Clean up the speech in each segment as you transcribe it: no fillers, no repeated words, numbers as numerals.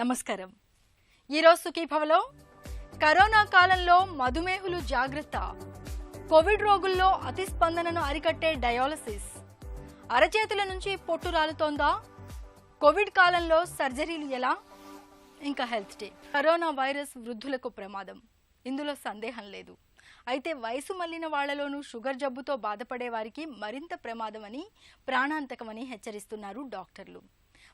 నమస్కారం. ఈరోజు సుఖీభవలో కరోనా కాలంలో మధుమేహులు జాగ్రత్త, కోవిడ్ రోగుల్లో అతిస్పందనను అరికట్టే డయాలసిస్, అరచేతుల నుంచి పొట్టు రాలుతోందా, కోవిడ్ కాలంలో సర్జరీలు ఎలా, ఇంకా హెల్త్ టిప్. కరోనా వైరస్ వృద్ధులకు ప్రమాదం, ఇందులో సందేహం లేదు. అయితే వయసు మళ్లిన వాళ్లలోనూ షుగర్ జబ్బుతో బాధపడే వారికి మరింత ప్రమాదమని, ప్రాణాంతకమని హెచ్చరిస్తున్నారు డాక్టర్లు.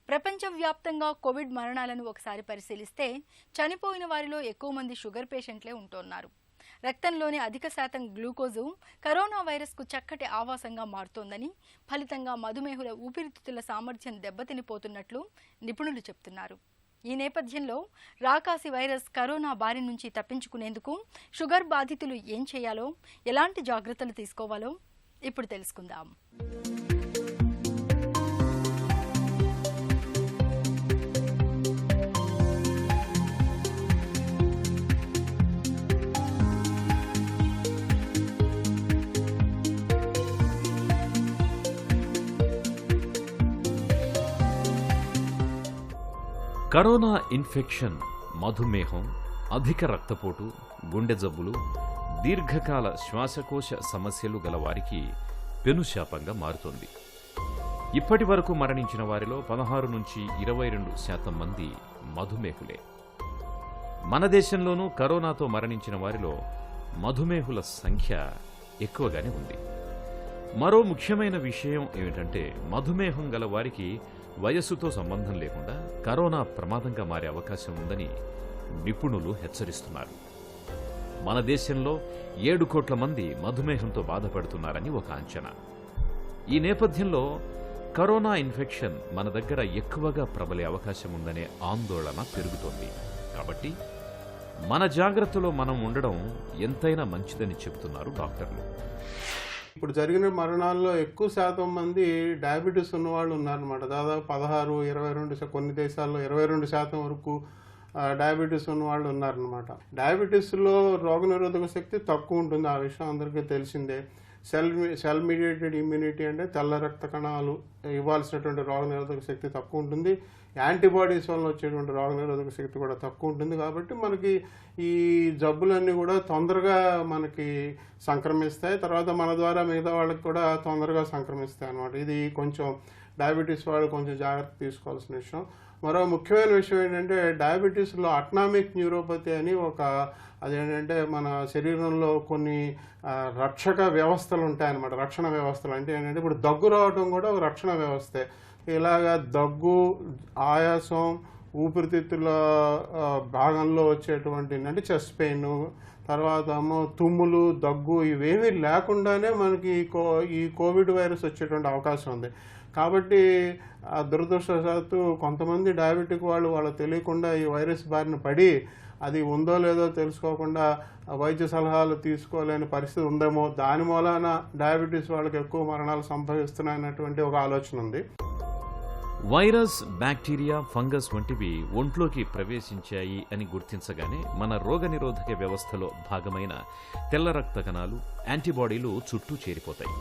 ప్రపంచవ్యాప్తంగా కోవిడ్ మరణాలను ఒకసారి పరిశీలిస్తే చనిపోయిన వారిలో ఎక్కువ మంది షుగర్ పేషెంట్లే ఉంటున్నారు. రక్తంలోని అధిక శాతం గ్లూకోజు కరోనా వైరస్కు చక్కటి ఆవాసంగా మారుతోందని, ఫలితంగా మధుమేహుల ఊపిరితిత్తుల సామర్థ్యం దెబ్బతినిపోతున్నట్లు నిపుణులు చెబుతున్నారు. ఈ నేపథ్యంలో రాకాసి వైరస్ కరోనా బారి నుంచి తప్పించుకునేందుకు షుగర్ బాధితులు ఏం చేయాలో, ఎలాంటి జాగ్రత్తలు తీసుకోవాలో ఇప్పుడు తెలుసుకుందాం. కరోనా ఇన్ఫెక్షన్ మధుమేహం, అధిక రక్తపోటు, గుండె జబ్బులు, దీర్ఘకాల శ్వాసకోశ సమస్యలు గల వారికి పెనుశాపంగా మారుతోంది. ఇప్పటి వరకు మరణించిన వారిలో 16 నుంచి 22% మంది మధుమేహులే. మన దేశంలోనూ కరోనాతో మరణించిన వారిలో మధుమేహుల సంఖ్య ఎక్కువగానే ఉంది. మరో ముఖ్యమైన విషయం ఏమిటంటే, మధుమేహం గల వారికి వయస్సుతో సంబంధం లేకుండా కరోనా ప్రమాదంగా మారే అవకాశం ఉందని నిపుణులు హెచ్చరిస్తున్నారు. మన దేశంలో 7 కోట్ల మంది మధుమేహంతో బాధపడుతున్నారని ఒక అంచనా. ఈ నేపథ్యంలో కరోనా ఇన్ఫెక్షన్ మన దగ్గర ఎక్కువగా ప్రబలే అవకాశం ఉందనే ఆందోళన పెరుగుతోంది. కాబట్టి మన జాగ్రత్తలో మనం ఉండడం ఎంతైనా మంచిదని చెబుతున్నారు డాక్టర్లు. ఇప్పుడు జరిగిన మరణాల్లో ఎక్కువ శాతం మంది డయాబెటీస్ ఉన్నవాళ్ళు ఉన్నారనమాట. దాదాపు 16, 22, కొన్ని దేశాల్లో 22% వరకు డయాబెటీస్ ఉన్నవాళ్ళు ఉన్నారనమాట. డయాబెటీస్లో రోగనిరోధక శక్తి తక్కువ ఉంటుంది, ఆ విషయం అందరికీ తెలిసిందే. సెల్ మీడియేటెడ్ ఇమ్యూనిటీ అంటే తెల్ల రక్త కణాలు ఇవ్వాల్సినటువంటి రోగనిరోధక శక్తి తక్కువ ఉంటుంది. యాంటీబాడీస్ వల్ల వచ్చేటువంటి రోగనిరోధక శక్తి కూడా తక్కువ ఉంటుంది. కాబట్టి మనకి ఈ జబ్బులన్నీ కూడా తొందరగా మనకి సంక్రమిస్తాయి, తర్వాత మన ద్వారా మిగతా వాళ్ళకి కూడా తొందరగా సంక్రమిస్తాయి అన్నమాట. ఇది కొంచెం డయాబెటీస్ వాళ్ళు కొంచెం జాగ్రత్త తీసుకోవాల్సిన విషయం. మరో ముఖ్యమైన విషయం ఏంటంటే, డయాబెటీస్లో అటామిక్ న్యూరోపతి అని అదేంటంటే మన శరీరంలో కొన్ని రక్షక వ్యవస్థలు ఉంటాయన్నమాట. రక్షణ వ్యవస్థలు అంటే ఏంటంటే, ఇప్పుడు దగ్గు రావడం కూడా ఒక రక్షణ వ్యవస్థే. ఇలాగా దగ్గు, ఆయాసం, ఊపిరితిత్తుల భాగంలో వచ్చేటువంటి అంటే చెస్ట్ పెయిన్, తర్వాత తుమ్ములు, దగ్గు ఇవేమీ లేకుండానే మనకి ఈ కోవిడ్ వైరస్ వచ్చేటువంటి అవకాశం ఉంది. కాబట్టి దురదృష్టవశాత్తు కొంతమంది డయాబెటిక్ వాళ్ళకు తెలియకుండా ఈ వైరస్ బారిన పడి అది ఉందో లేదో తెలుసుకోకుండా వైద్య సలహాలు తీసుకోలేని పరిస్థితి ఉందేమో, దాని మూలాన డయాబెటీస్ వాళ్ళకి ఎక్కువ మరణాలు సంభవిస్తున్నాయన్నటువంటి ఒక ఆలోచన ఉంది. వైరస్, బ్యాక్టీరియా, ఫంగస్ వంటివి ఒంట్లోకి ప్రవేశించాయి అని గుర్తించగానే మన రోగనిరోధక వ్యవస్థలో భాగమైన తెల్ల రక్త కణాలు, యాంటీబాడీలు చుట్టూ చేరిపోతాయి.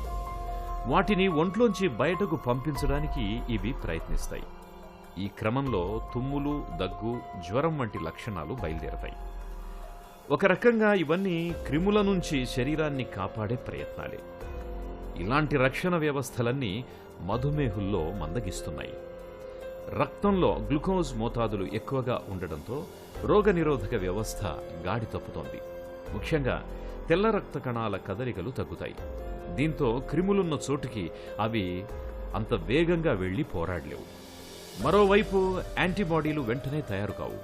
వాటిని ఒంట్లోంచి బయటకు పంపించడానికి ఇవి ప్రయత్నిస్తాయి. ఈ క్రమంలో తుమ్ములు, దగ్గు, జ్వరం వంటి లక్షణాలు బయలుదేరతాయి. ఒక రకంగా ఇవన్నీ క్రిముల నుంచి శరీరాన్ని కాపాడే ప్రయత్నాలే. ఇలాంటి రక్షణ వ్యవస్థలన్నీ మధుమేహుల్లో మందగిస్తున్నాయి. రక్తంలో గ్లూకోజ్ మోతాదులు ఎక్కువగా ఉండడంతో రోగనిరోధక వ్యవస్థ గాడి తప్పుతోంది. ముఖ్యంగా తెల్ల రక్త కణాల కదలికలు తగ్గుతాయి. దీంతో క్రిములున్న చోటుకి అవి అంత వేగంగా వెళ్లి పోరాడలేవు. మరోవైపు యాంటీబాడీలు వెంటనే తయారు కావు.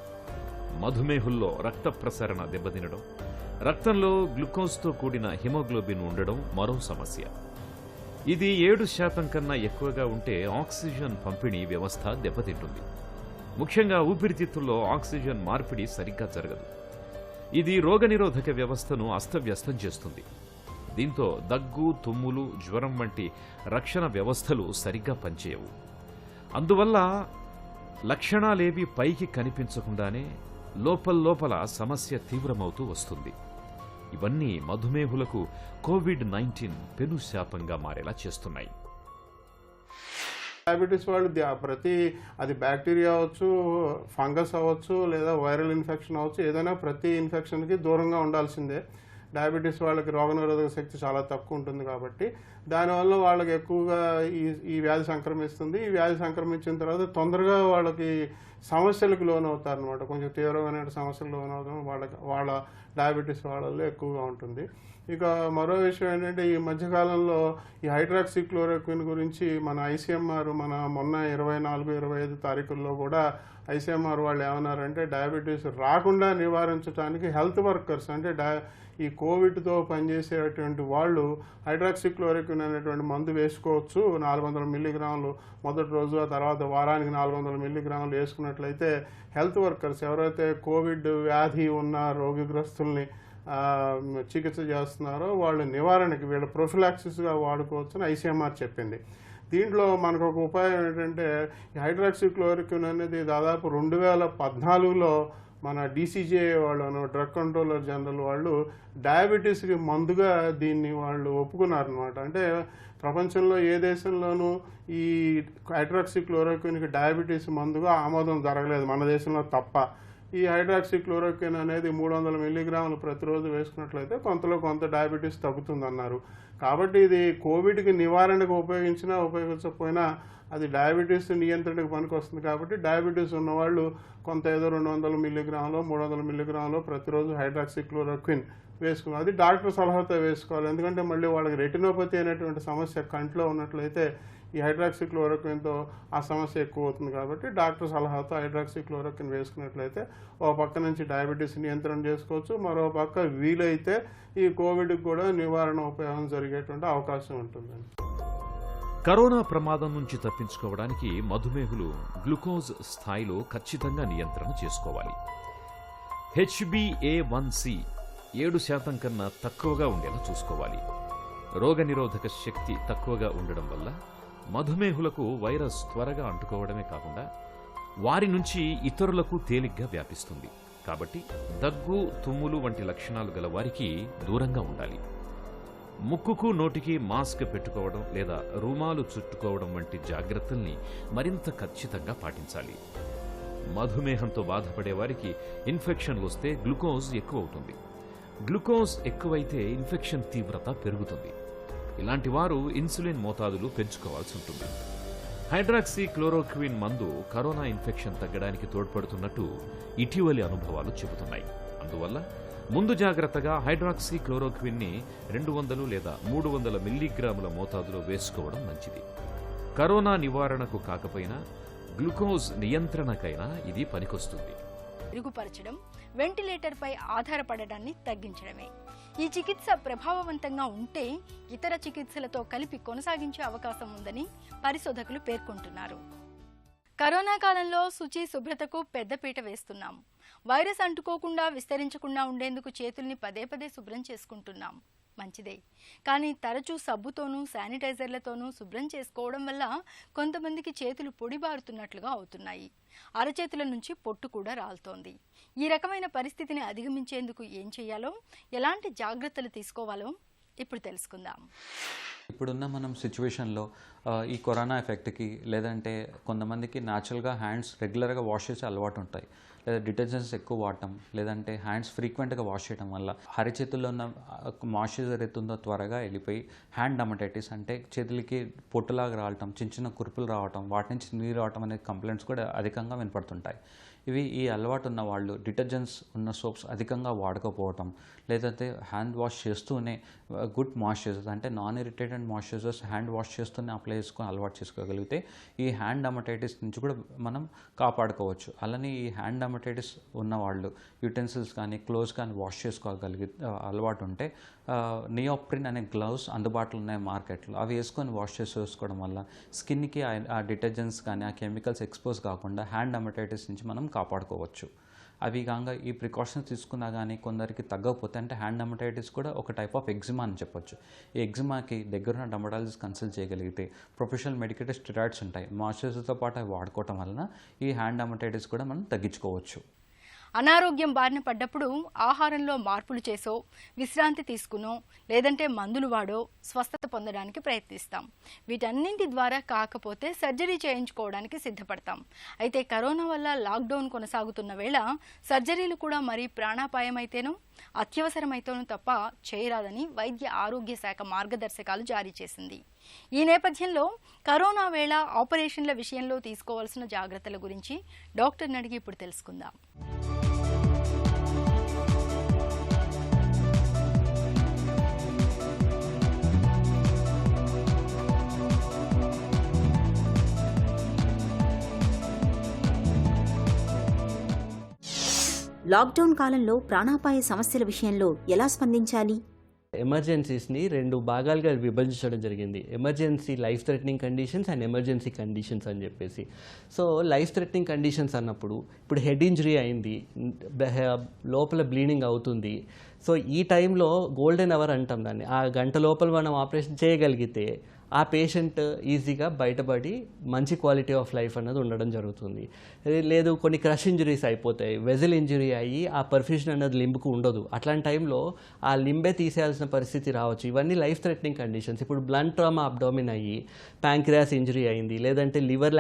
మధుమేహుల్లో రక్త ప్రసరణ దెబ్బతినడం, రక్తంలో గ్లూకోజ్తో కూడిన హిమోగ్లోబిన్ ఉండడం మరో సమస్య. ఇది 7% కన్నా ఎక్కువగా ఉంటే ఆక్సిజన్ పంపిణీ వ్యవస్థ దెబ్బతింటుంది. ముఖ్యంగా ఊపిరితిత్తుల్లో ఆక్సిజన్ మార్పిడి సరిగ్గా జరగదు. ఇది రోగనిరోధక వ్యవస్థను అస్తవ్యస్తం చేస్తుంది. దీంతో దగ్గు, తుమ్ములు, జ్వరం వంటి రక్షణ వ్యవస్థలు సరిగ్గా పనిచేయవు. అందువల్ల లక్షణాలేవి పైకి కనిపించకుండానే లోపల సమస్య తీవ్రమవుతూ వస్తుంది. ఇవన్నీ మధుమేహులకు కోవిడ్-19 పెను శాపంగా మారేలా చేస్తున్నాయి. డయాబెటీస్ వాళ్ళు అది బ్యాక్టీరియా అవ్వచ్చు, ఫంగస్ అవ్వచ్చు, లేదా వైరల్ ఇన్ఫెక్షన్ అవ్వచ్చు, ఏదైనా ప్రతి ఇన్ఫెక్షన్కి దూరంగా ఉండాల్సిందే. డయాబెటీస్ వాళ్ళకి రోగనిరోధక శక్తి చాలా తక్కువ ఉంటుంది కాబట్టి దానివల్ల వాళ్ళకి ఎక్కువగా ఈ వ్యాధి సంక్రమిస్తుంది. ఈ వ్యాధి సంక్రమించిన తర్వాత తొందరగా వాళ్ళకి సమస్యలకు లోనవుతారు అనమాట. కొంచెం తీవ్రమైన సమస్యలు లోనవడం వాళ్ళ డయాబెటీస్ వాళ్ళల్లో ఎక్కువగా ఉంటుంది. ఇక మరో విషయం ఏంటంటే, ఈ మధ్యకాలంలో ఈ హైడ్రాక్సిక్లోరోక్విన్ గురించి మన ఐసీఎంఆర్ మొన్న 24-25 తారీఖుల్లో కూడా ఐసీఎంఆర్ వాళ్ళు ఏమన్నారంటే, డయాబెటీస్ రాకుండా నివారించడానికి హెల్త్ వర్కర్స్ అంటే ఈ కోవిడ్తో పనిచేసేటువంటి వాళ్ళు హైడ్రాక్సిక్లోరోక్విన్ అనేటువంటి మందు వేసుకోవచ్చు. 400 మిల్లీగ్రాములు మొదటి రోజు, ఆ తర్వాత వారానికి 400 మిల్లీగ్రాములు వేసుకున్నట్లయితే హెల్త్ వర్కర్స్ ఎవరైతే కోవిడ్ వ్యాధి ఉన్న రోగిగ్రస్తుల్ని చికిత్స చేస్తున్నారో వాళ్ళ నివారణకి వీళ్ళ ప్రొఫిలాక్సిస్గా వాడుకోవచ్చని ఐసీఎంఆర్ చెప్పింది. దీంట్లో మనకు ఒక ఉపాయం ఏంటంటే, ఈ హైడ్రాక్సిక్లోరోక్విన్ అనేది దాదాపు 2014లో మన డీసీజీఐ వాళ్ళు, డ్రగ్ కంట్రోలర్ జనరల్ వాళ్ళు డయాబెటీస్కి మందుగా దీన్ని వాళ్ళు ఒప్పుకున్నారనమాట. అంటే ప్రపంచంలో ఏ దేశంలోనూ ఈ హైడ్రాక్సిక్లోరోక్విన్కి డయాబెటీస్ మందుగా ఆమోదం జరగలేదు, మన దేశంలో తప్ప. ఈ హైడ్రాక్సిక్లోరోక్విన్ అనేది 300 మిల్లీగ్రాములు ప్రతిరోజు వేసుకున్నట్లయితే కొంత డయాబెటీస్ తగ్గుతుందన్నారు. కాబట్టి ఇది కోవిడ్కి నివారణకు ఉపయోగించినా ఉపయోగించకపోయినా అది డయాబెటీస్ నియంత్రణకు పనికి వస్తుంది. కాబట్టి డయాబెటీస్ ఉన్నవాళ్ళు కొంత ఏదో 200 మిల్లీగ్రాములు 300 మిల్లీగ్రాములు ప్రతిరోజు హైడ్రాక్సిక్లోరోక్విన్ వేసుకోవాలి. అది డాక్టర్ సలహాతో వేసుకోవాలి. ఎందుకంటే మళ్ళీ వాళ్ళకి రెటినోపతి అనేటువంటి సమస్య కంట్లో ఉన్నట్లయితే ఈ హైడ్రాక్సిక్లోరోక్విన్తో ఆ సమస్య ఎక్కువ అవుతుంది. కాబట్టి డాక్టర్ సలహాతో హైడ్రాక్సిక్లోరోక్విన్ వేసుకున్నట్లయితే ఓ పక్క నుంచి డయాబెటీస్ నియంత్రణ చేసుకోవచ్చు, మరో పక్క వీలైతే ఈ కోవిడ్కి కూడా నివారణ ఉపయోగం జరిగేటువంటి అవకాశం ఉంటుందండి. కరోనా ప్రమాదం నుంచి తప్పించుకోవడానికి మధుమేహులు గ్లూకోజ్ స్థాయిలో ఖచ్చితంగా నియంత్రణ చేసుకోవాలి. HbA1c 7% కన్నా తక్కువగా ఉండేలా చూసుకోవాలి. రోగనిరోధక శక్తి తక్కువగా ఉండడం వల్ల మధుమేహులకు వైరస్ త్వరగా అంటుకోవడమే కాకుండా వారి నుంచి ఇతరులకు తేలిగ్గా వ్యాపిస్తుంది. కాబట్టి దగ్గు, తుమ్ములు వంటి లక్షణాలు గల వారికి దూరంగా ఉండాలి. ముక్కుకు నోటికి మాస్క్ పెట్టుకోవడం లేదా రుమాలు చుట్టుకోవడం వంటి జాగ్రత్తల్ని మరింత ఖచ్చితంగా పాటించాలి. మధుమేహంతో బాధపడే వారికి ఇన్ఫెక్షన్లు వస్తే గ్లూకోజ్ ఎక్కువ అవుతుంది. గ్లూకోజ్ ఎక్కువైతే ఇన్ఫెక్షన్ తీవ్రత పెరుగుతుంది. ఇలాంటి వారు ఇన్సులిన్ మోతాదులు పెంచుకోవాల్సి ఉంటుంది. హైడ్రాక్సిక్లోరోక్విన్ మందు కరోనా ఇన్ఫెక్షన్ తగ్గడానికి తోడ్పడుతున్నట్టు ఇటీవలి అనుభవాలు చెబుతున్నాయి. అందువల్ల ముందు జాగ్రత్తగా హైడ్రాక్సిక్లోరోక్విన్ని 200 లేదా 300 మిల్లీగ్రాముల మోతాదులో వేసుకోవడం మంచిది. కరోనా నివారణకు కాకపోయినా గ్లూకోజ్ నియంత్రణకైనా ఇది పనికొస్తుంది. మెరుగుపరచడం, వెంటిలేటర్పై ఆధారపడడాన్ని తగ్గించడమే. ఈ చికిత్స ప్రభావవంతంగా ఉంటే ఇతర చికిత్సలతో కలిపి కొనసాగించే అవకాశం ఉందని పరిశోధకులు పేర్కొంటున్నారు. కరోనా కాలంలో శుచి, శుభ్రతకు పెద్దపీట వేస్తున్నాం. వైరస్ అంటుకోకుండా, విస్తరించకుండా ఉండేందుకు చేతుల్ని పదే శుభ్రం చేసుకుంటున్నాం. మంచిదే. కానీ తరచూ సబ్బుతోనూ శానిటైజర్లతోనూ శుభ్రం చేసుకోవడం వల్ల కొంతమందికి చేతులు పొడిబారుతున్నట్లుగా అవుతున్నాయి. అరచేతుల నుంచి పొట్టు కూడా రాలుతోంది. ఈ రకమైన పరిస్థితిని అధిగమించేందుకు ఏం చేయాలో, ఎలాంటి జాగ్రత్తలు తీసుకోవాలో ఇప్పుడు తెలుసుకుందాం. ఇప్పుడున్న మనం సిచ్యువేషన్లో ఈ కరోనా ఎఫెక్ట్కి లేదంటే కొంతమందికి న్యాచురల్గా హ్యాండ్స్ రెగ్యులర్గా వాష్ చేసే అలవాటు ఉంటాయి, లేదా డిటర్జెంట్స్ ఎక్కువ వాడటం, లేదంటే హ్యాండ్స్ ఫ్రీక్వెంట్గా వాష్ చేయడం వల్ల అరచేతుల్లో ఉన్న మాయిశ్చరైజర్ ఎత్తుందో త్వరగా వెళ్ళిపోయి హ్యాండ్ డర్మటైటిస్ అంటే చేతులకి పొట్టులాగా రావటం, చిన్న కురుపులు రావటం, వాటి నుంచి నీరు రావటం అనే కంప్లైంట్స్ కూడా అధికంగా వినపడుతుంటాయి. ఈ అలవాటు ఉన్న వాళ్ళు డిటర్జెంట్స్ ఉన్న సోప్స్ అధికంగా వాడకపోవటం, లేదంటే హ్యాండ్ వాష్ చేస్తూనే గుడ్ మాయిశ్చరైజర్స్ అంటే non irritated moisturisers hand wash చేస్తూనే అప్లై చేసుకొని అలవాటు చేసుకోగలిగితే ఈ హ్యాండ్ డర్మటైటిస్ నుంచి కూడా మనం కాపాడుకోవచ్చు. అలానే ఈ హ్యాండ్ డర్మటైటిస్ ఉన్నవాళ్ళు యూటెన్సిల్స్ కానీ క్లోత్స్ కానీ వాష్ చేసుకోగలిగి అలవాటు ఉంటే నియోప్రిన్ అనే గ్లౌస్ అందుబాటులో ఉన్నాయి మార్కెట్లో. అవి వేసుకొని వాష్ చేసుకోవడం వల్ల స్కిన్కి ఆ డిటర్జెంట్స్ కానీ ఆ కెమికల్స్ ఎక్స్పోజ్ కాకుండా హ్యాండ్ డర్మటైటిస్ నుంచి మనం కాపాడుకోవచ్చు. అవి కాగా ఈ ప్రికాషన్స్ తీసుకున్నా కానీ కొందరికి తగ్గకపోతే అంటే హ్యాండ్ డర్మటైటిస్ కూడా ఒక టైప్ ఆఫ్ ఎగ్జిమా అని చెప్పొచ్చు. ఈ ఎగ్జిమాకి దగ్గరున్న డర్మటాలజిస్ట్ కన్సల్ట్ చేయగలిగితే ప్రొఫెషనల్ మెడికేటెడ్ స్టెరాయిడ్స్ ఉంటాయి, మాయిశ్చరైజర్తో పాటు అవి వాడుకోవటం వలన ఈ హ్యాండ్ డర్మటైటిస్ కూడా మనం తగ్గించుకోవచ్చు. అనారోగ్యం బారిన పడ్డప్పుడు ఆహారంలో మార్పులు చేసో, విశ్రాంతి తీసుకునో, లేదంటే మందులు వాడో స్వస్థత పొందడానికి ప్రయత్నిస్తాం. వీటన్నింటి ద్వారా కాకపోతే సర్జరీ చేయించుకోవడానికి సిద్ధపడతాం. అయితే కరోనా వల్ల లాక్డౌన్ కొనసాగుతున్న వేళ సర్జరీలు కూడా మరీ ప్రాణాపాయమైతేనో, అత్యవసరమైతేనో తప్ప చేయరాదని వైద్య ఆరోగ్య శాఖ మార్గదర్శకాలు జారీ చేసింది. ఈ నేపథ్యంలో కరోనా వేళ ఆపరేషన్ల విషయంలో తీసుకోవాల్సిన జాగ్రత్తల గురించి డాక్టర్ని అడిగి ఇప్పుడు తెలుసుకుందాం. లాక్డౌన్ కాలంలో ప్రాణాపాయ సమస్యల విషయంలో ఎలా స్పందించాలి? ఎమర్జెన్సీస్ని 2 భాగాలుగా విభజించడం జరిగింది. Emergency life threatening conditions and emergency conditions అని చెప్పేసి. సో లైఫ్ థ్రెటనింగ్ కండిషన్స్ అన్నప్పుడు ఇప్పుడు హెడ్ ఇంజరీ అయింది, లోపల బ్లీడింగ్ అవుతుంది. సో ఈ టైంలో గోల్డెన్ అవర్ అంటాం దాన్ని. ఆ గంట లోపల మనం ఆపరేషన్ చేయగలిగితే ఆ పేషెంట్ ఈజీగా బయటపడి మంచి క్వాలిటీ ఆఫ్ లైఫ్ అన్నది ఉండడం జరుగుతుంది. లేదు కొన్ని క్రష్ ఇంజరీస్ అయిపోతాయి, వెజల్ ఇంజరీ అయ్యి ఆ పర్ఫ్యూషన్ అన్నది లింబ్కు ఉండదు. అట్లాంటి టైంలో ఆ లింబే తీసేయాల్సిన పరిస్థితి రావచ్చు. ఇవన్నీ లైఫ్ థ్రెటనింగ్ కండిషన్స్. ఇప్పుడు బ్లంట్ ట్రామా అబ్డామిన్ అయ్యి ప్యాంక్రియాస్ ఇంజరీ అయింది, లేదంటే లివర్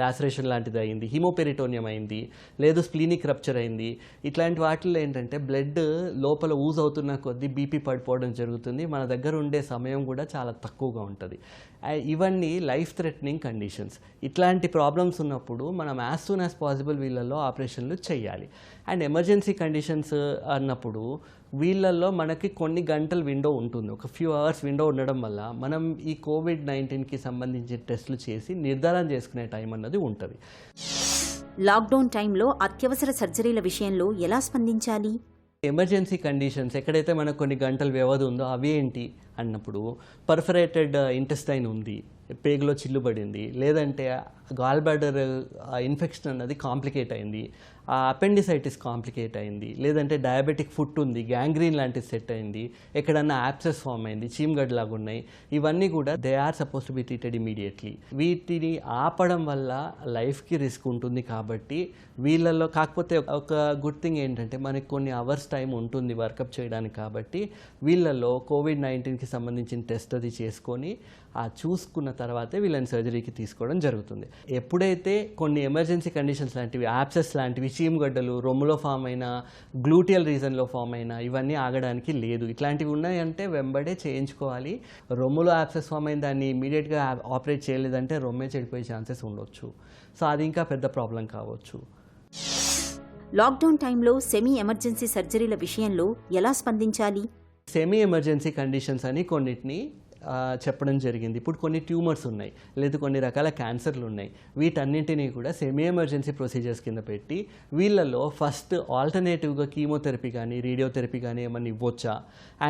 లాసరేషన్ లాంటిది అయింది, హిమోపెరిటోనియం అయింది, లేదు స్ప్లీనిక్ రప్చర్ అయింది. ఇట్లాంటి వాటిల్లో ఏంటంటే బ్లడ్ లోపల ఊజ్ అవుతున్న కొద్దీ బీపీ పడిపోవడం జరుగుతుంది. మన దగ్గర ఉండే సమయం కూడా చాలా తక్కువగా ఉంటుంది. ఇవన్నీ లైఫ్ థ్రెటనింగ్ కండిషన్స్. ఇట్లాంటి ప్రాబ్లమ్స్ ఉన్నప్పుడు మనం యాజ్ సూన్ యాజ్ పాసిబుల్ వీళ్ళల్లో ఆపరేషన్లు చేయాలి. అండ్ ఎమర్జెన్సీ కండిషన్స్ అన్నప్పుడు వీళ్ళల్లో మనకి కొన్ని గంటల విండో ఉంటుంది, ఒక ఫ్యూ అవర్స్ విండో ఉండడం వల్ల మనం ఈ కోవిడ్-19కి సంబంధించిన టెస్టులు చేసి నిర్ధారణ చేసుకునే టైం అన్నది ఉంటుంది. లాక్డౌన్ టైంలో అత్యవసర సర్జరీల విషయంలో ఎలా స్పందించాలి? ఎమర్జెన్సీ కండిషన్స్ ఎక్కడైతే మనకు కొన్ని గంటల వ్యవధి ఉందో అవి ఏంటి అన్నప్పుడు పర్ఫరేటెడ్ ఇంటెస్టైన్ ఉంది, పేగులో చిల్లుబడింది, లేదంటే గాల్ బ్లాడర్ ఇన్ఫెక్షన్ అన్నది కాంప్లికేట్ అయింది, అపెండిసైటిస్ కాంప్లికేట్ అయింది, లేదంటే డయాబెటిక్ ఫుట్ ఉంది, గ్యాంగ్రీన్ లాంటిది సెట్ అయింది, ఎక్కడన్నా యాప్సెస్ ఫామ్ అయింది, చీమ్గడ్ లాగా ఉన్నాయి. ఇవన్నీ కూడా they are suppose to be treated immediately. వీటిని ఆపడం వల్ల లైఫ్కి రిస్క్ ఉంటుంది కాబట్టి వీళ్ళల్లో కాకపోతే ఒక గుడ్ థింగ్ ఏంటంటే మనకి కొన్ని అవర్స్ టైం ఉంటుంది వర్కప్ చేయడానికి. కాబట్టి వీళ్ళల్లో కోవిడ్-19కి సంబంధించిన టెస్ట్ అది చేసుకొని ఆ చూసుకున్న తర్వాతే వీళ్ళని సర్జరీకి తీసుకోవడం జరుగుతుంది. ఎప్పుడైతే కొన్ని ఎమర్జెన్సీ కండిషన్స్ లాంటివి, యాప్సెస్ లాంటివి, చీమగడ్డలు, రొమ్ములో ఫామ్ అయిన, గ్లూటియల్ రీజన్లో ఫామ్ అయిన, ఇవన్నీ ఆగడానికి లేదు. ఇట్లాంటివి ఉన్నాయంటే వెంబడే చేయించుకోవాలి. రొమ్ములో యాప్సెస్ ఫామ్ అయిన దాన్ని ఇమీడియట్గా ఆపరేట్ చేయలేదంటే రొమ్మే చెడిపోయే ఛాన్సెస్ ఉండొచ్చు. సో అది ఇంకా పెద్ద ప్రాబ్లం కావచ్చు. లాక్డౌన్ టైంలో సెమీ ఎమర్జెన్సీ సర్జరీల విషయంలో ఎలా స్పందించాలి? సెమీ ఎమర్జెన్సీ కండిషన్స్ అని కొన్నిటిని చెప్పడం జరిగింది. ఇప్పుడు కొన్ని ట్యూమర్స్ ఉన్నాయి, లేదు కొన్ని రకాల క్యాన్సర్లు ఉన్నాయి. వీటన్నింటినీ కూడా సెమీ ఎమర్జెన్సీ ప్రొసీజర్స్ కింద పెట్టి వీళ్ళలో ఫస్ట్ ఆల్టర్నేటివ్గా కీమోథెరపీ కానీ రేడియోథెరపీ కానీ ఏమన్నా ఇవ్వచ్చా,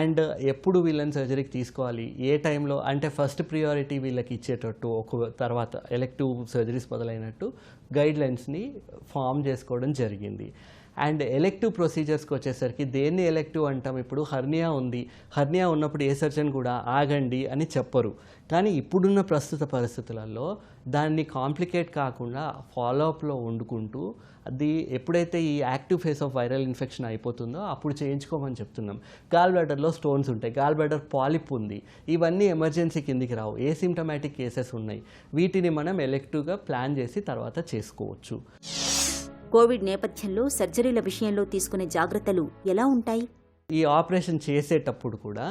అండ్ ఎప్పుడు వీళ్ళని సర్జరీకి తీసుకోవాలి, ఏ టైంలో, అంటే ఫస్ట్ ప్రియారిటీ వీళ్ళకి ఇచ్చేటట్టు, ఒక తర్వాత ఎలెక్టివ్ సర్జరీస్ మొదలైనట్టు గైడ్లైన్స్ని ఫామ్ చేసుకోవడం జరిగింది. అండ్ ఎలెక్టివ్ ప్రొసీజర్స్కి వచ్చేసరికి దేన్ని ఎలెక్టివ్ అంటాం? ఇప్పుడు హర్నియా ఉంది, హర్నియా ఉన్నప్పుడు ఏ సర్జన్ కూడా ఆగండి అని చెప్పరు. కానీ ఇప్పుడున్న ప్రస్తుత పరిస్థితులలో దాన్ని కాంప్లికేట్ కాకుండా ఫాలోఅప్లో వండుకుంటూ అది ఎప్పుడైతే ఈ active face of viral infection అయిపోతుందో అప్పుడు చేయించుకోమని చెప్తున్నాం. గాల్ బ్లాడర్లో స్టోన్స్ ఉంటాయి, గాల్ బ్లాడర్ పాలిప్ ఉంది, ఇవన్నీ ఎమర్జెన్సీ కిందికి రావు, ఏసిమ్టమాటిక్ కేసెస్ ఉన్నాయి. వీటిని మనం ఎలెక్టివ్గా ప్లాన్ చేసి తర్వాత చేసుకోవచ్చు. కోవిడ్ నేపథ్యంలో సర్జరీల విషయంలో తీసుకునే జాగ్రత్తలు ఎలా ఉంటాయి? ఈ ఆపరేషన్ చేసేటప్పుడు కూడా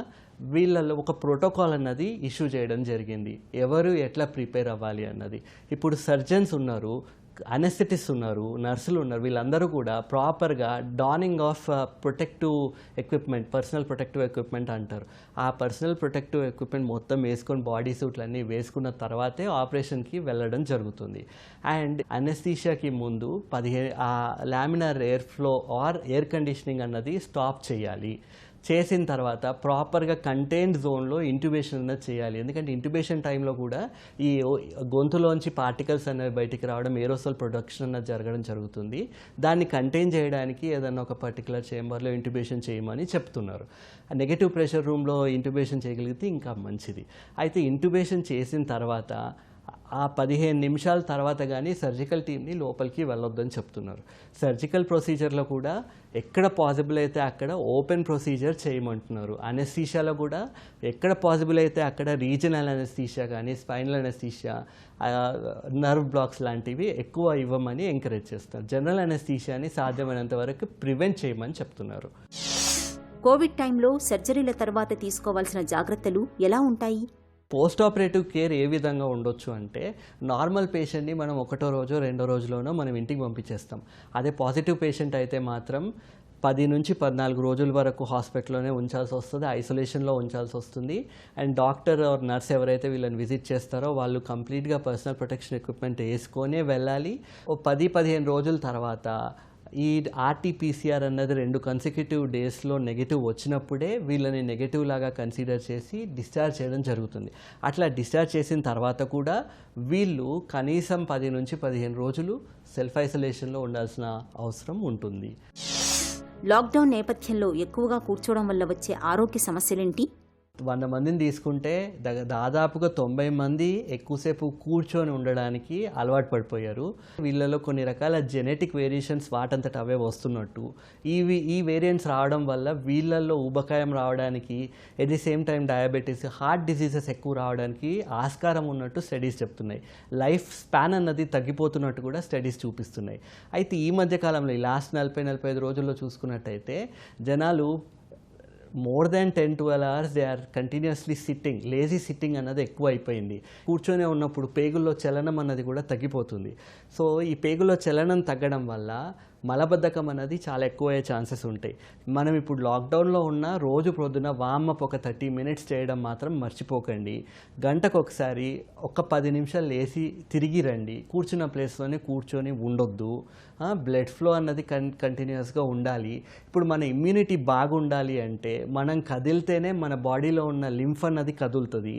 వీళ్ళలో ఒక ప్రోటోకాల్ అన్నది ఇష్యూ చేయడం జరిగింది, ఎవరు ఎట్లా ప్రిపేర్ అవ్వాలి అన్నది. ఇప్పుడు సర్జన్స్ ఉన్నారు, అనెస్థెటిస్ట్ ఉన్నారు, నర్సులు ఉన్నారు, వీళ్ళందరూ కూడా ప్రాపర్గా donning of protective equipment, personal protective equipment అంటారు, ఆ పర్సనల్ ప్రొటెక్టివ్ ఎక్విప్మెంట్ మొత్తం వేసుకొని బాడీ సూట్లన్నీ వేసుకున్న తర్వాతే ఆపరేషన్కి వెళ్ళడం జరుగుతుంది. అండ్ అనెస్థీషియాకి ముందు ఆ laminar air flow are air conditioning అన్నది స్టాప్ చేయాలి. చేసిన తర్వాత ప్రాపర్గా కంటైన్డ్ జోన్లో ఇంట్యుబేషన్ అన్నది చేయాలి. ఎందుకంటే ఇంట్యుబేషన్ టైంలో కూడా ఈ గొంతులోంచి పార్టికల్స్ అనేవి బయటికి రావడం, ఏరోసోల్ ప్రొడక్షన్ అన్నది జరగడం జరుగుతుంది. దాన్ని కంటైన్ చేయడానికి ఏదన్నా ఒక పర్టికులర్ చేంబర్లో ఇంట్యుబేషన్ చేయమని చెప్తున్నారు. నెగటివ్ ప్రెషర్ రూమ్లో ఇంట్యుబేషన్ చేయగలిగితే ఇంకా మంచిది. అయితే ఇంట్యుబేషన్ చేసిన తర్వాత ఆ 15 నిమిషాల తర్వాత కానీ సర్జికల్ టీమ్ని లోపలికి వెళ్ళొద్దని చెప్తున్నారు. సర్జికల్ ప్రొసీజర్లో కూడా ఎక్కడ పాసిబుల్ అయితే అక్కడ ఓపెన్ ప్రొసీజర్ చేయమంటున్నారు. అనెస్థీషియాలో కూడా ఎక్కడ పాసిబుల్ అయితే అక్కడ రీజనల్ అనెస్థీషియా కానీ స్పైనల్ అనెస్థీషియా, నర్వ్ బ్లాక్స్ లాంటివి ఎక్కువ ఇవ్వమని ఎంకరేజ్ చేస్తారు. జనరల్ అనెస్థీషియాని సాధ్యమైనంత వరకు ప్రివెంట్ చేయమని చెప్తున్నారు. కోవిడ్ టైంలో సర్జరీల తర్వాత తీసుకోవాల్సిన జాగ్రత్తలు ఎలా ఉంటాయి? పోస్ట్ ఆపరేటివ్ కేర్ ఏ విధంగా ఉండొచ్చు అంటే, నార్మల్ పేషెంట్ని మనం ఒకటో రోజో రెండో రోజులోనో మనం ఇంటికి పంపించేస్తాం. అదే పాజిటివ్ పేషెంట్ అయితే మాత్రం 10 నుంచి 14 రోజుల వరకు హాస్పిటల్లోనే ఉంచాల్సి వస్తుంది, ఐసోలేషన్లో ఉంచాల్సి వస్తుంది. అండ్ డాక్టర్ ఆర్ నర్స్ ఎవరైతే వీళ్ళని విజిట్ చేస్తారో వాళ్ళు కంప్లీట్గా పర్సనల్ ప్రొటెక్షన్ ఎక్విప్మెంట్ వేసుకొనే వెళ్ళాలి. 10-15 రోజుల తర్వాత ఈ RT-PCR అన్నది 2 కన్సిక్యూటివ్ డేస్లో నెగిటివ్ వచ్చినప్పుడే వీళ్ళని నెగిటివ్ లాగా కన్సిడర్ చేసి డిశ్చార్జ్ చేయడం జరుగుతుంది. అట్లా డిశ్చార్జ్ చేసిన తర్వాత కూడా వీళ్ళు కనీసం 10 నుంచి 15 రోజులు సెల్ఫ్ ఐసోలేషన్లో ఉండాల్సిన అవసరం ఉంటుంది. లాక్డౌన్ నేపథ్యంలో ఎక్కువగా కూర్చోవడం వల్ల వచ్చే ఆరోగ్య సమస్యలేంటి? 100 మందిని తీసుకుంటే దాదాపుగా 90 మంది ఎక్కువసేపు కూర్చొని ఉండడానికి అలవాటు పడిపోయారు. వీళ్ళలో కొన్ని రకాల జెనెటిక్ వేరియేషన్స్ వాటంతట అవే వస్తున్నట్టు ఈ వేరియంట్స్ రావడం వల్ల వీళ్ళల్లో ఊబకాయం రావడానికి, at the same time diabetes, heart diseases ఎక్కువ రావడానికి ఆస్కారం ఉన్నట్టు స్టడీస్ చెప్తున్నాయి. లైఫ్ స్పాన్ అన్నది తగ్గిపోతున్నట్టు కూడా స్టడీస్ చూపిస్తున్నాయి. అయితే ఈ మధ్యకాలంలో ఈ లాస్ట్ 40-45 రోజుల్లో చూసుకున్నట్టయితే జనాలు more than 10-12 hours they are continuously sitting, lazy sitting అన్నది ఎక్కువ అయిపోయింది. కూర్చొనే ఉన్నప్పుడు పేగుల్లో చలనం అన్నది కూడా తగ్గిపోతుంది. సో ఈ పేగుల్లో చలనం తగ్గడం వల్ల మలబద్ధకం అన్నది చాలా ఎక్కువ అయ్యే ఛాన్సెస్ ఉంటాయి. మనం ఇప్పుడు లాక్డౌన్లో ఉన్న రోజు పొద్దున వార్మప్ ఒక 30 minutes చేయడం మాత్రం మర్చిపోకండి. గంటకు ఒకసారి ఒక 10 నిమిషాలు లేచి తిరిగి రండి. కూర్చున్న ప్లేస్లోనే కూర్చొని ఉండొద్దు. బ్లడ్ ఫ్లో అన్నది కంటిన్యూస్గా ఉండాలి. ఇప్పుడు మన ఇమ్యూనిటీ బాగుండాలి అంటే మనం కదిలితేనే మన బాడీలో ఉన్న లింఫ్ అన్నది కదులుతుంది.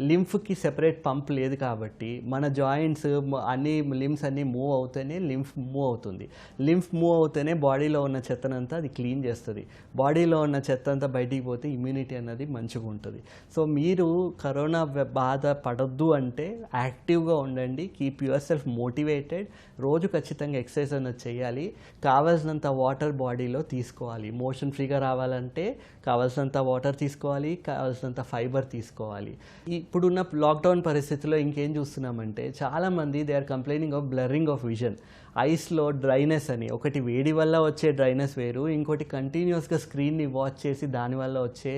లింఫ్కి సెపరేట్ పంప్ లేదు కాబట్టి మన జాయింట్స్ అన్ని లింఫ్స్ అన్నీ మూవ్ అవుతేనే లింఫ్ మూవ్ అవుతుంది. లింఫ్ మూవ్ అవుతేనే బాడీలో ఉన్న చెత్తనంతా అది క్లీన్ చేస్తుంది. బాడీలో ఉన్న చెత్త అంతా బయటికి పోతే ఇమ్యూనిటీ అన్నది మంచిగా ఉంటుంది. సో మీరు కరోనా బాధ పడొద్దు అంటే యాక్టివ్గా ఉండండి. Keep your self motivated. రోజు ఖచ్చితంగా ఎక్సర్సైజ్ అన్నది చేయాలి. కావాల్సినంత వాటర్ బాడీలో తీసుకోవాలి. మోషన్ ఫ్రీగా రావాలంటే కావాల్సినంత వాటర్ తీసుకోవాలి, కావాల్సినంత ఫైబర్ తీసుకోవాలి. ఇప్పుడున్న లాక్డౌన్ పరిస్థితుల్లో ఇంకేం చూస్తున్నామంటే చాలామంది they are complaining of blurring of vision. ఐస్లో డ్రైనెస్ అని, ఒకటి వేడి వల్ల వచ్చే డ్రైనెస్ వేరు, ఇంకోటి కంటిన్యూస్గా స్క్రీన్ని వాచ్ చేసి దానివల్ల వచ్చే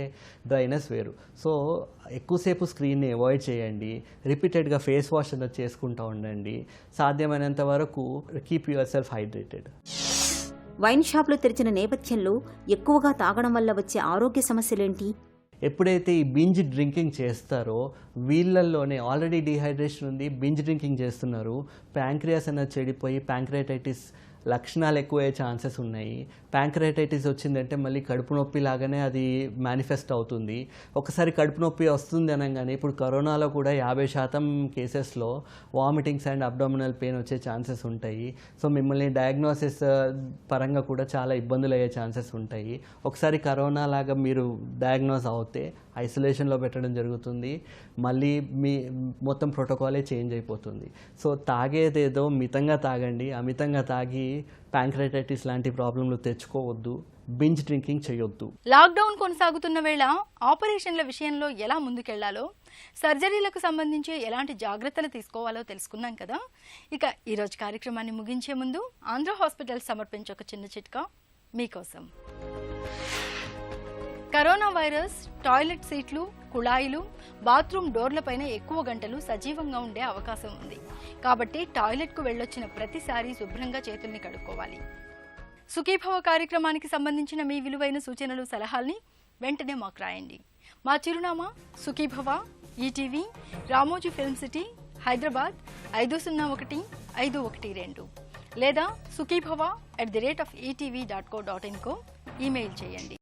డ్రైనెస్ వేరు. సో ఎక్కువసేపు స్క్రీన్ని అవాయిడ్ చేయండి. రిపీటెడ్గా ఫేస్ వాష్ అనేది చేసుకుంటూ ఉండండి. సాధ్యమైనంత వరకు keep your self hydrated. Wine షాపులు తెరిచిన నేపథ్యంలో ఎక్కువగా తాగడం వల్ల వచ్చే ఆరోగ్య సమస్యలేంటి? ఎప్పుడైతే ఈ బింజ్ డ్రింకింగ్ చేస్తారో వీళ్ళల్లోనే ఆల్రెడీ డీహైడ్రేషన్ ఉంది, బింజ్ డ్రింకింగ్ చేస్తున్నారు, ప్యాంక్రియాస్ అనేది చెడిపోయి ప్యాంక్రియాటైటిస్ లక్షణాలు ఎక్కువయ్యే ఛాన్సెస్ ఉన్నాయి. ప్యాంక్రియాటైటిస్ వచ్చిందంటే మళ్ళీ కడుపు నొప్పి లాగానే అది మేనిఫెస్ట్ అవుతుంది. ఒకసారి కడుపు నొప్పి వస్తుంది అనగానే ఇప్పుడు కరోనాలో కూడా 50% కేసెస్లో వామిటింగ్స్ అండ్ అబ్డామినల్ పెయిన్ వచ్చే ఛాన్సెస్ ఉంటాయి. సో మిమ్మల్ని డయాగ్నోసిస్ పరంగా కూడా చాలా ఇబ్బందులు అయ్యే ఛాన్సెస్ ఉంటాయి. ఒకసారి కరోనా లాగా మీరు డయాగ్నోస్ అవుతే ఐసోలేషన్లో పెట్టడం జరుగుతుంది. మళ్ళీ మీ మొత్తం ప్రోటోకాలే చేంజ్ అయిపోతుంది. సో తాగేదేదో మితంగా తాగండి. అమితంగా తాగి ప్యాంక్రైటైటిస్ లాంటి ప్రాబ్లంలు తెచ్చుకోవద్దు. బింజ్ డ్రింకింగ్ చేయొద్దు. లాక్డౌన్ కొనసాగుతున్న వేళ ఆపరేషన్ల విషయంలో ఎలా ముందుకెళ్లాలో, సర్జరీలకు సంబంధించి ఎలాంటి జాగ్రత్తలు తీసుకోవాలో తెలుసుకున్నాం కదా. ఇక ఈరోజు కార్యక్రమాన్ని ముగించే ముందు ఆంధ్ర హాస్పిటల్ సమర్పించే ఒక చిన్న చిట్కా మీకోసం. కరోనా వైరస్ టాయిలెట్ సీట్లు, కుళాయిలు, బాత్రూమ్ డోర్లపైన ఎక్కువ గంటలు సజీవంగా ఉండే అవకాశం ఉంది. కాబట్టి టాయిలెట్కు వెళ్ళొచ్చిన ప్రతిసారి శుభ్రంగా చేతుల్ని కడుక్కోవాలి. సుఖీభవ కార్యక్రమానికి సంబంధించిన మీ విలువైన సూచనలు, సలహాల్ని వెంటనే మాకు రాయండి. మా చిరునామా Sukhibhava, ETV, Ramoji film city, Hyderabad 501512 లేదా sukhibhava@etv.co.in కు ఈమెయిల్ చేయండి.